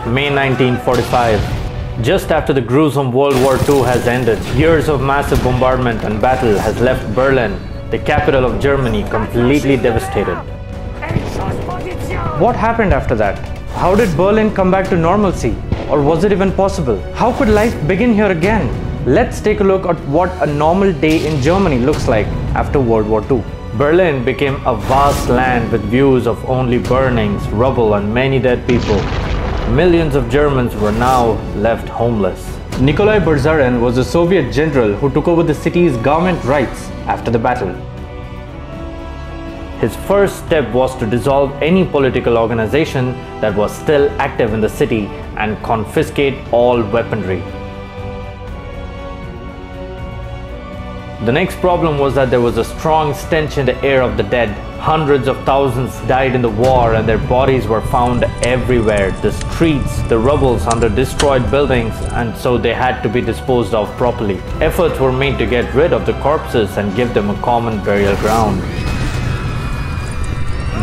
May 1945. Just after the gruesome World War II has ended, years of massive bombardment and battle has left Berlin, the capital of Germany, completely devastated. What happened after that? How did Berlin come back to normalcy? Or was it even possible? How could life begin here again? Let's take a look at what a normal day in Germany looks like after World War II. Berlin became a vast land with views of only burnings, rubble, and many dead people. Millions of Germans were now left homeless. Nikolai Berzarin was a Soviet general who took over the city's government rights after the battle. His first step was to dissolve any political organization that was still active in the city and confiscate all weaponry. The next problem was that there was a strong stench in the air of the dead. Hundreds of thousands died in the war and their bodies were found everywhere. The streets, the rubbles under destroyed buildings, and so they had to be disposed of properly. Efforts were made to get rid of the corpses and give them a common burial ground.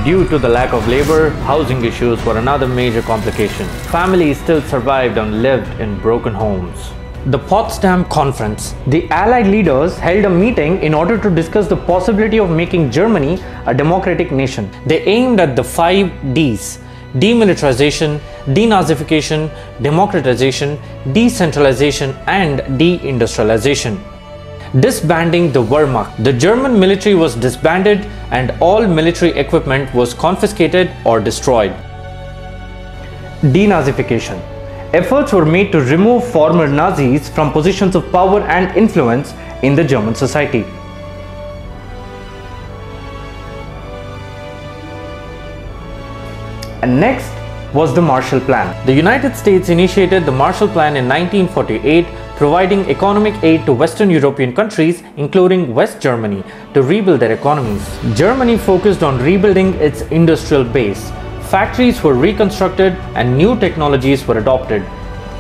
Due to the lack of labor, housing issues were another major complication. Families still survived and lived in broken homes. The Potsdam Conference. The Allied leaders held a meeting in order to discuss the possibility of making Germany a democratic nation. They aimed at the 5 Ds: demilitarization, denazification, democratization, decentralization, and deindustrialization. Disbanding the Wehrmacht. The German military was disbanded and all military equipment was confiscated or destroyed. Denazification. Efforts were made to remove former Nazis from positions of power and influence in the German society. And next was the Marshall Plan. The United States initiated the Marshall Plan in 1948, providing economic aid to Western European countries, including West Germany, to rebuild their economies. Germany focused on rebuilding its industrial base. Factories were reconstructed and new technologies were adopted.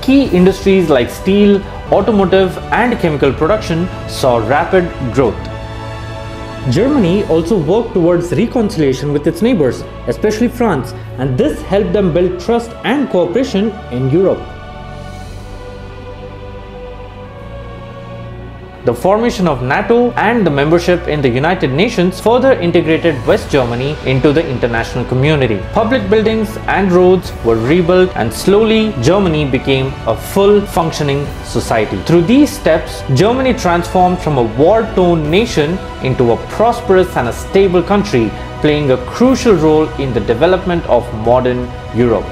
Key industries like steel, automotive, and chemical production saw rapid growth. Germany also worked towards reconciliation with its neighbors, especially France, and this helped them build trust and cooperation in Europe. The formation of NATO and the membership in the United Nations further integrated West Germany into the international community. Public buildings and roads were rebuilt and slowly Germany became a full functioning society. Through these steps, Germany transformed from a war-torn nation into a prosperous and a stable country, playing a crucial role in the development of modern Europe.